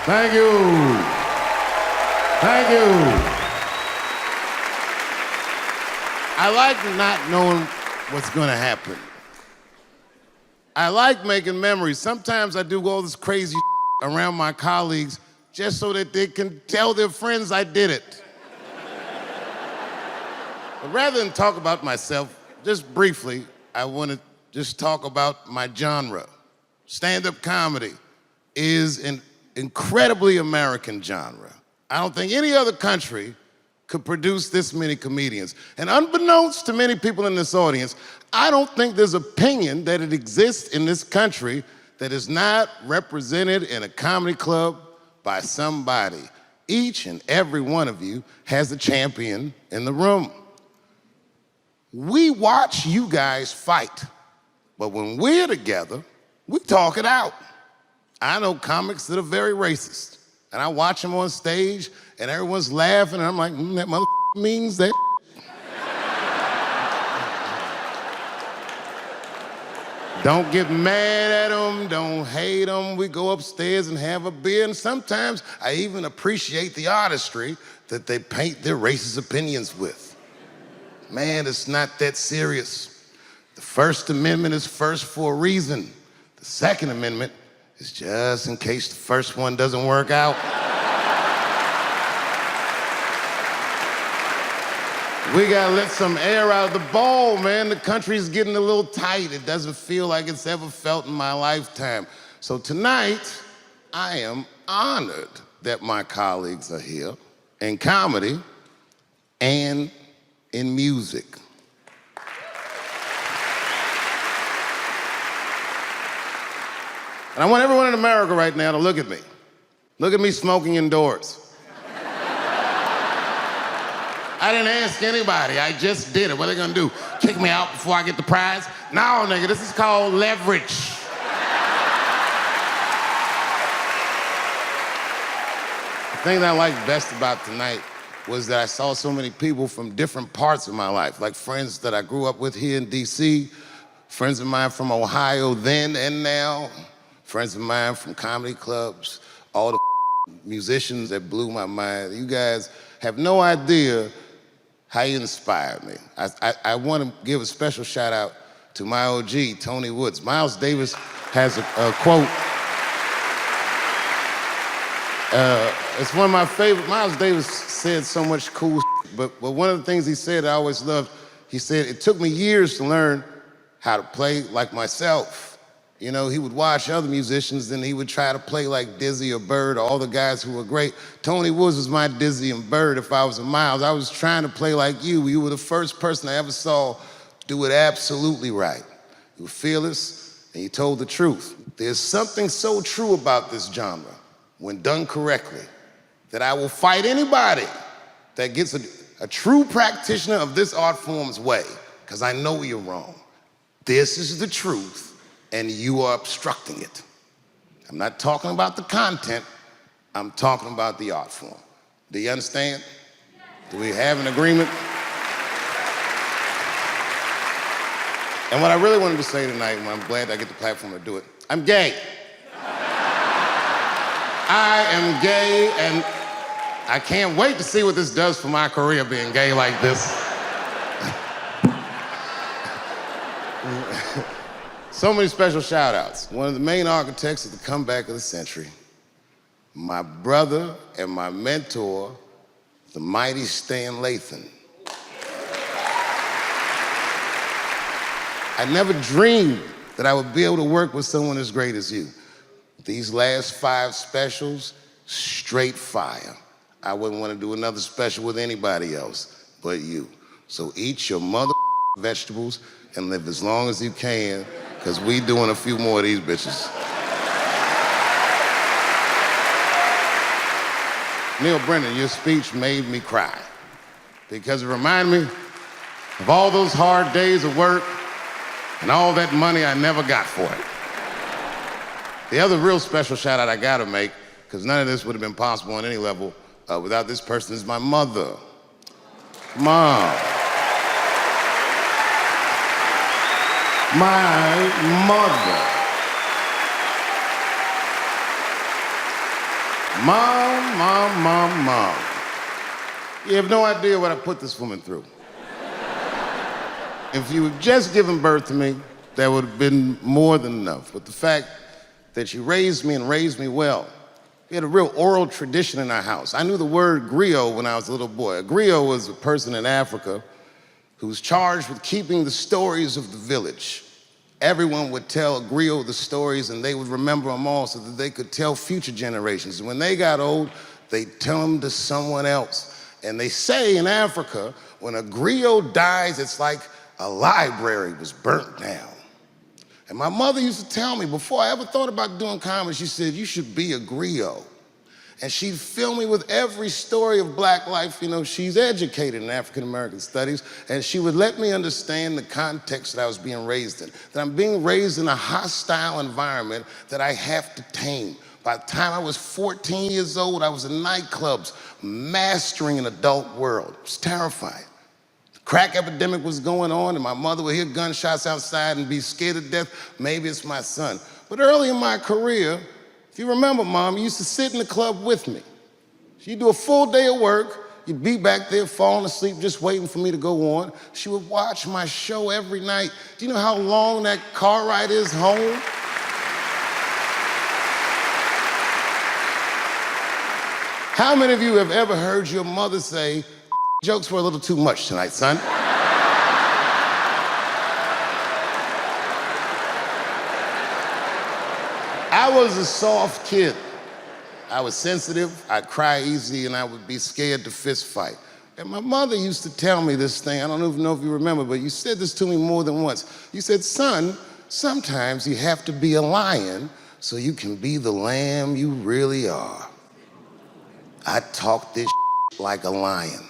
Thank you. Thank you. I like not knowing what's going to happen. I like making memories. Sometimes I do all this crazy around my colleagues just so that they can tell their friends I did it. But rather than talk about myself, just briefly, I want to just talk about my genre. Stand-up comedy is an incredibly American genre. I don't think any other country could produce this many comedians. And unbeknownst to many people in this audience, I don't think there's opinion that it exists in this country that is not represented in a comedy club by somebody. Each and every one of you has a champion in the room. We watch you guys fight, but when we're together, we talk it out. I know comics that are very racist, and I watch them on stage, and everyone's laughing, and I'm like, that mother means that. Don't get mad at them, don't hate them. We go upstairs and have a beer, and sometimes I even appreciate the artistry that they paint their racist opinions with. Man, it's not that serious. The First Amendment is first for a reason. The Second Amendment is just in case the first one doesn't work out. We gotta let some air out of the ball, man. The country's getting a little tight. It doesn't feel like it's ever felt in my lifetime. So tonight, I am honored that my colleagues are here in comedy and in music. And I want everyone in America right now to look at me. Look at me smoking indoors. I didn't ask anybody, I just did it. What are they gonna do? Kick me out before I get the prize? No, nigga, this is called leverage. The thing that I liked best about tonight was that I saw so many people from different parts of my life, like friends that I grew up with here in DC, friends of mine from Ohio then and now, friends of mine from comedy clubs, all the musicians that blew my mind. You guys have no idea how you inspired me. I want to give a special shout out to my OG, Tony Woods. Miles Davis has a quote. It's one of my favorite. Miles Davis said so much cool shit, but one of the things he said I always loved, he said, it took me years to learn how to play like myself. You know, he would watch other musicians, and he would try to play like Dizzy or Bird, or all the guys who were great. Tony Woods was my Dizzy and Bird if I was a Miles. I was trying to play like you. You were the first person I ever saw do it absolutely right. You were fearless, and you told the truth. There's something so true about this genre, when done correctly, that I will fight anybody that gets a true practitioner of this art form's way, because I know you're wrong. This is the truth, and you are obstructing it. I'm not talking about the content, I'm talking about the art form. Do you understand? Do we have an agreement? And what I really wanted to say tonight, and I'm glad I get the platform to do it, I'm gay. I am gay, and I can't wait to see what this does for my career, being gay like this. So many special shout outs. One of the main architects of the comeback of the century, my brother and my mentor, the mighty Stan Lathan. I never dreamed that I would be able to work with someone as great as you. These last 5 specials, straight fire. I wouldn't want to do another special with anybody else but you. So eat your mother vegetables and live as long as you can, because we doing a few more of these bitches. Neil Brennan, your speech made me cry, because it reminded me of all those hard days of work and all that money I never got for it. The other real special shout out I gotta make, because none of this would have been possible on any level without this person, is my mother. Mom. My mother. Mom. You have no idea what I put this woman through. If you had just given birth to me, that would have been more than enough. But the fact that she raised me and raised me well, we had a real oral tradition in our house. I knew the word griot when I was a little boy. A griot was a person in Africa who was charged with keeping the stories of the village. Everyone would tell a griot the stories and they would remember them all so that they could tell future generations. And when they got old, they'd tell them to someone else. And they say in Africa, when a griot dies, it's like a library was burnt down. And my mother used to tell me, before I ever thought about doing comedy, she said, you should be a griot. And she'd fill me with every story of black life. You know, she's educated in African-American studies, and she would let me understand the context that I was being raised in, that I'm being raised in a hostile environment that I have to tame. By the time I was 14 years old, I was in nightclubs, mastering an adult world. It was terrifying. Crack epidemic was going on, and my mother would hear gunshots outside and be scared to death. Maybe it's my son. But early in my career, if you remember, Mom, you used to sit in the club with me. She'd do a full day of work. You'd be back there falling asleep, just waiting for me to go on. She would watch my show every night. Do you know how long that car ride is home? How many of you have ever heard your mother say, jokes were a little too much tonight, son? I was a soft kid. I was sensitive, I'd cry easy, and I would be scared to fist fight. And my mother used to tell me this thing, I don't even know if you remember, but you said this to me more than once. You said, son, sometimes you have to be a lion so you can be the lamb you really are. I talk this like a lion.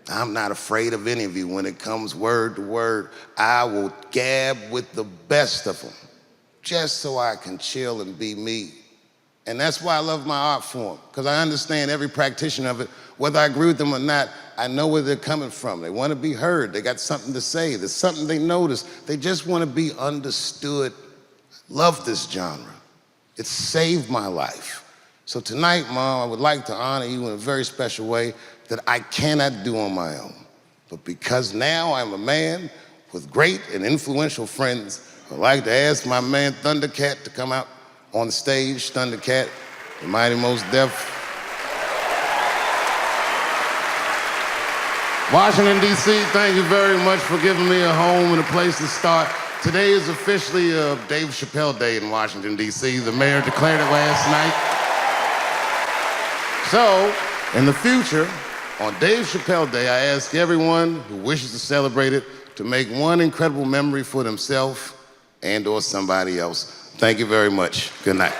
I'm not afraid of any of you. When it comes word to word, I will gab with the best of them, just so I can chill and be me. And that's why I love my art form, because I understand every practitioner of it. Whether I agree with them or not, I know where they're coming from. They want to be heard. They got something to say. There's something they notice. They just want to be understood. Love this genre. It saved my life. So tonight, Mom, I would like to honor you in a very special way that I cannot do on my own. But because now I'm a man with great and influential friends, I'd like to ask my man Thundercat to come out on the stage. Thundercat, the Mighty Most Def. Washington, D.C., thank you very much for giving me a home and a place to start. Today is officially Dave Chappelle Day in Washington, D.C. The mayor declared it last night. So, in the future, on Dave Chappelle Day, I ask everyone who wishes to celebrate it to make one incredible memory for themselves and or somebody else. Thank you very much. Good night.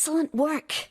Excellent work.